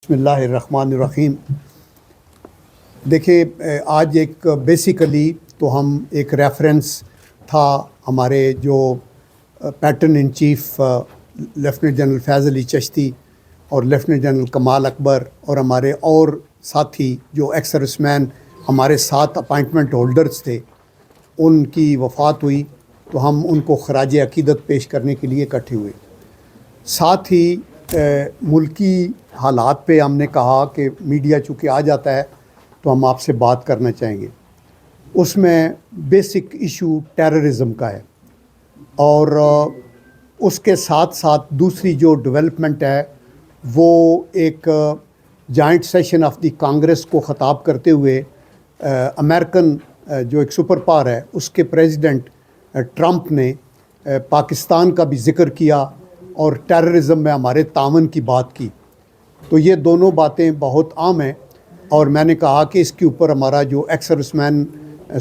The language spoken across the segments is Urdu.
بسم اللہ الرحمن الرحیم۔ دیکھیں، آج ایک بیسیکلی تو ہم ایک ریفرنس تھا ہمارے جو patron in chief lieutenant general Faiz Ali Chishti اور لیفٹیننٹ جنرل کمال اکبر اور ہمارے اور ساتھی جو ایکس سروس مین ہمارے ساتھ اپائنٹمنٹ ہولڈرز تھے، ان کی وفات ہوئی تو ہم ان کو خراج عقیدت پیش کرنے کے لیے اکٹھے ہوئے۔ ساتھ ہی ملکی حالات پہ ہم نے کہا کہ میڈیا چونکہ آ جاتا ہے تو ہم آپ سے بات کرنا چاہیں گے۔ اس میں بیسک ایشو ٹیررزم کا ہے، اور اس کے ساتھ ساتھ دوسری جو ڈیولپمنٹ ہے وہ ایک joint session of the Congress کو خطاب کرتے ہوئے امریکن جو ایک سپر پاور ہے اس کے پریزیڈنٹ ٹرمپ نے پاکستان کا بھی ذکر کیا اور ٹیررزم میں ہمارے تعاون کی بات کی۔ تو یہ دونوں باتیں بہت عام ہیں، اور میں نے کہا کہ اس کے اوپر ہمارا جو ایکس سروس مین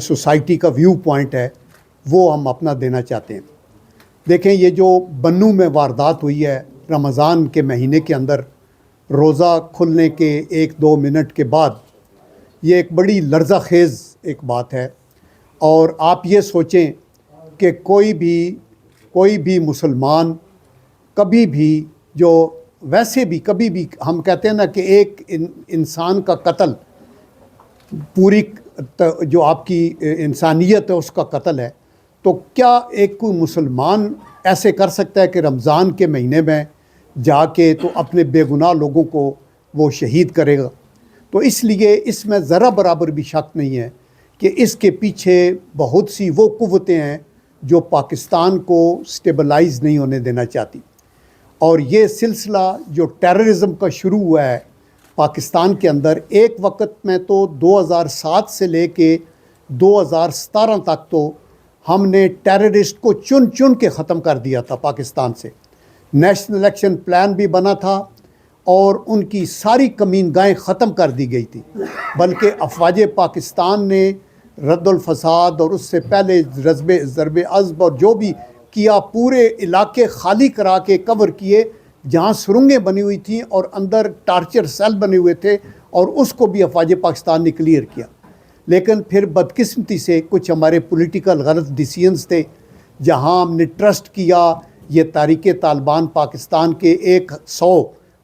سوسائٹی کا ویو پوائنٹ ہے وہ ہم اپنا دینا چاہتے ہیں۔ دیکھیں، یہ جو بنوں میں واردات ہوئی ہے رمضان کے مہینے کے اندر، روزہ کھلنے کے 1-2 منٹ کے بعد، یہ ایک بڑی لرزہ خیز ایک بات ہے۔ اور آپ یہ سوچیں کہ کوئی بھی مسلمان کبھی بھی جو ویسے بھی کبھی بھی ہم کہتے ہیں نا کہ ایک انسان کا قتل پوری جو آپ کی انسانیت ہے اس کا قتل ہے، تو کیا ایک کوئی مسلمان ایسے کر سکتا ہے کہ رمضان کے مہینے میں جا کے تو اپنے بے گناہ لوگوں کو وہ شہید کرے گا؟ تو اس لیے اس میں ذرا برابر بھی شک نہیں ہے کہ اس کے پیچھے بہت سی وہ قوتیں ہیں جو پاکستان کو سٹیبلائز نہیں ہونے دینا چاہتی۔ اور یہ سلسلہ جو ٹیررزم کا شروع ہوا ہے پاکستان کے اندر، ایک وقت میں تو 2007 سے لے کے 2017 تک تو ہم نے ٹیررسٹ کو چن چن کے ختم کر دیا تھا پاکستان سے۔ نیشنل ایکشن پلان بھی بنا تھا اور ان کی ساری کمین گاہیں ختم کر دی گئی تھی، بلکہ افواج پاکستان نے رد الفساد اور اس سے پہلے ضرب عضب اور جو بھی کیا، پورے علاقے خالی کرا کے کور کیے جہاں سرنگیں بنی ہوئی تھیں اور اندر ٹارچر سیل بنے ہوئے تھے، اور اس کو بھی افواج پاکستان نے کلیئر کیا۔ لیکن پھر بدقسمتی سے کچھ ہمارے پولیٹیکل غلط ڈیسیژنز تھے، جہاں ہم نے ٹرسٹ کیا یہ تحریک طالبان پاکستان کے 100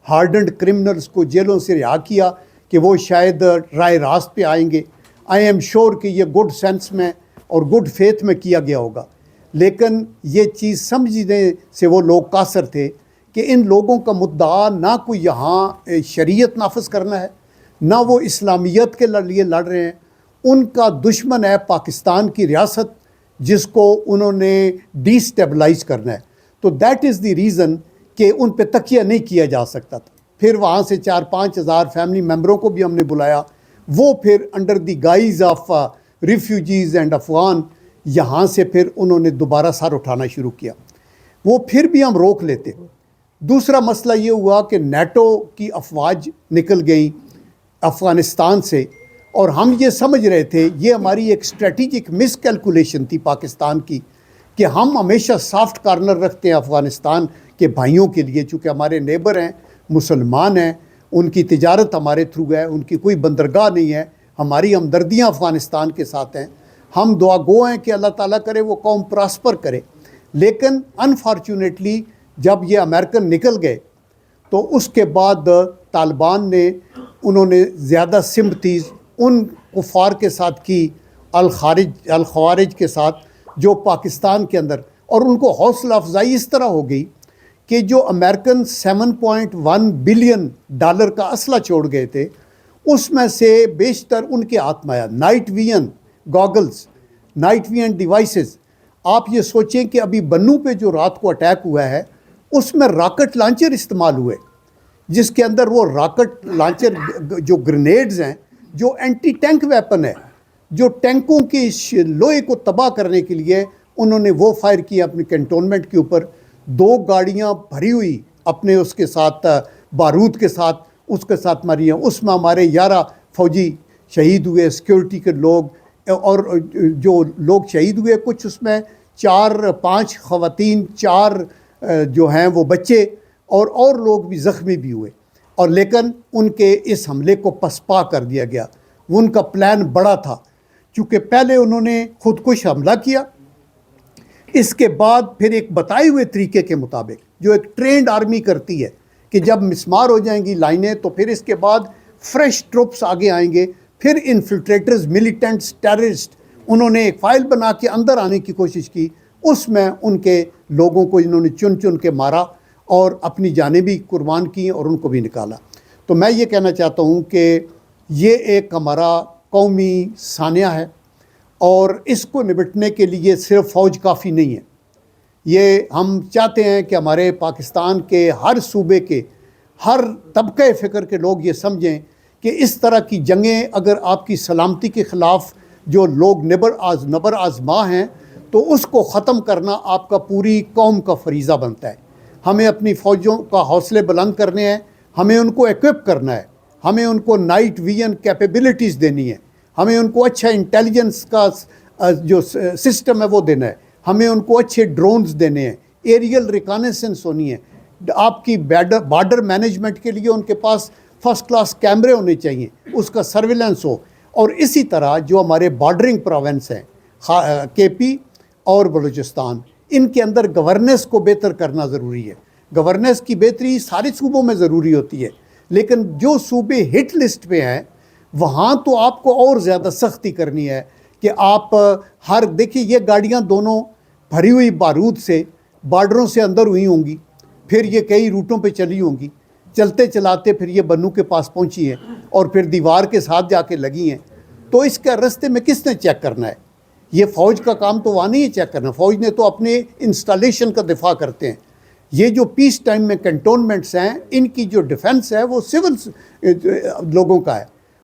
ہارڈنڈ کرمنلز کو جیلوں سے رہا کیا کہ وہ شاید رائے راست پہ آئیں گے۔ آئی ایم شور کہ یہ گڈ سینس میں اور گڈ فیتھ میں کیا گیا ہوگا، لیکن یہ چیز سمجھنے سے وہ لوگ قاصر تھے کہ ان لوگوں کا مدعا نہ کوئی یہاں شریعت نافذ کرنا ہے، نہ وہ اسلامیت کے لیے لڑ رہے ہیں، ان کا دشمن ہے پاکستان کی ریاست جس کو انہوں نے ڈی سٹیبلائز کرنا ہے۔ تو دیٹ از دی ریزن کہ ان پہ تکیہ نہیں کیا جا سکتا تھا۔ پھر وہاں سے 4-5 ہزار فیملی ممبروں کو بھی ہم نے بلایا، وہ پھر under the guys of refugees and Afghan یہاں سے پھر انہوں نے دوبارہ سر اٹھانا شروع کیا۔ وہ پھر بھی ہم روک لیتے۔ دوسرا مسئلہ یہ ہوا کہ نیٹو کی افواج نکل گئیں افغانستان سے، اور ہم یہ سمجھ رہے تھے، یہ ہماری ایک اسٹریٹجک مس کیلکولیشن تھی پاکستان کی، کہ ہم ہمیشہ سافٹ کارنر رکھتے ہیں افغانستان کے بھائیوں کے لیے، چونکہ ہمارے نیبر ہیں، مسلمان ہیں، ان کی تجارت ہمارے تھرو ہے، ان کی کوئی بندرگاہ نہیں ہے، ہماری ہمدردیاں افغانستان کے ساتھ ہیں، ہم دعا گو ہیں کہ اللہ تعالیٰ کرے وہ قوم پراسپر کرے۔ لیکن انفارچونیٹلی جب یہ امریکن نکل گئے تو اس کے بعد طالبان نے انہوں نے زیادہ سمپتیز ان کفار کے ساتھ کی، الخوارج کے ساتھ جو پاکستان کے اندر، اور ان کو حوصلہ افزائی اس طرح ہو گئی کہ جو امریکن $7.1 بلین کا اسلحہ چھوڑ گئے تھے، اس میں سے بیشتر ان کے ہاتھ میں آیا۔ Night vision goggles, night vision devices. آپ یہ سوچیں کہ ابھی بنوں پہ جو رات کو اٹیک ہوا ہے اس میں راکٹ لانچر استعمال ہوئے، جس کے اندر وہ راکٹ لانچر جو گرینیڈز ہیں، جو اینٹی ٹینک ویپن ہے، جو ٹینکوں کے لوہے کو تباہ کرنے کے لیے انہوں نے وہ فائر کیا اپنے کنٹونمنٹ کے اوپر۔ 2 گاڑیاں بھری ہوئی اپنے اس کے ساتھ بارود کے ساتھ اس کے ساتھ ماری ہیں، اس میں ہمارے 11 فوجی شہید ہوئے، سیکیورٹی کے لوگ، اور جو لوگ شہید ہوئے کچھ اس میں 4-5 خواتین، 4 جو ہیں وہ بچے، اور لوگ بھی زخمی بھی ہوئے۔ اور لیکن ان کے اس حملے کو پسپا کر دیا گیا. ان کا پلان بڑا تھا، چونکہ پہلے انہوں نے خودکش حملہ کیا، اس کے بعد پھر ایک بتائے ہوئے طریقے کے مطابق جو ایک ٹرینڈ آرمی کرتی ہے کہ جب مسمار ہو جائیں گی لائنیں تو پھر اس کے بعد فریش ٹروپس آگے آئیں گے، پھر انفلٹریٹرز، ملیٹنٹس، ٹیررسٹ، انہوں نے ایک فائل بنا کے اندر آنے کی کوشش کی. اس میں ان کے لوگوں کو انہوں نے چن چن کے مارا اور اپنی جانیں بھی قربان کی اور ان کو بھی نکالا. تو میں یہ کہنا چاہتا ہوں کہ یہ ایک ہمارا قومی سانحہ ہے اور اس کو نمٹنے کے لیے صرف فوج کافی نہیں ہے. یہ ہم چاہتے ہیں کہ ہمارے پاکستان کے ہر صوبے کے ہر طبقہ فکر کے لوگ یہ سمجھیں کہ اس طرح کی جنگیں اگر آپ کی سلامتی کے خلاف جو لوگ نبر آزما ہیں تو اس کو ختم کرنا آپ کا پوری قوم کا فریضہ بنتا ہے. ہمیں اپنی فوجوں کا حوصلے بلند کرنے ہیں، ہمیں ان کو ایکوپ کرنا ہے، ہمیں ان کو نائٹ ویژن کیپیبلٹیز دینی ہے، ہمیں ان کو اچھا انٹیلیجنس کا جو سسٹم ہے وہ دینا ہے، ہمیں ان کو اچھے ڈرونز دینے ہیں، ایریل ریکانیسنس ہونی ہے، آپ کی بارڈر مینجمنٹ کے لیے ان کے پاس فرسٹ کلاس کیمرے ہونے چاہیے، اس کا سرویلنس ہو. اور اسی طرح جو ہمارے بارڈرنگ پروونس ہیں کے پی اور بلوچستان، ان کے اندر گورننس کو بہتر کرنا ضروری ہے. گورننس کی بہتری سارے صوبوں میں ضروری ہوتی ہے، لیکن جو صوبے ہٹ لسٹ پہ ہیں وہاں تو آپ کو اور زیادہ سختی کرنی ہے کہ آپ دیکھیے یہ گاڑیاں دونوں بھری ہوئی بارود سے بارڈروں سے اندر ہوئی ہوں گی، پھر یہ کئی روٹوں پہ چلی ہوں گی، چلتے چلاتے پھر یہ بنو کے پاس پہنچی ہیں اور پھر دیوار کے ساتھ جا کے لگی ہیں. تو اس کے رستے میں کس نے چیک کرنا ہے؟ یہ فوج کا کام تو وہاں نہیں ہے چیک کرنا، فوج نے تو اپنے انسٹالیشن کا دفاع کرتے ہیں. یہ جو پیس ٹائم میں کنٹونمنٹس ہیں ان کی جو ڈیفنس ہے وہ سول لوگوں کا ہے.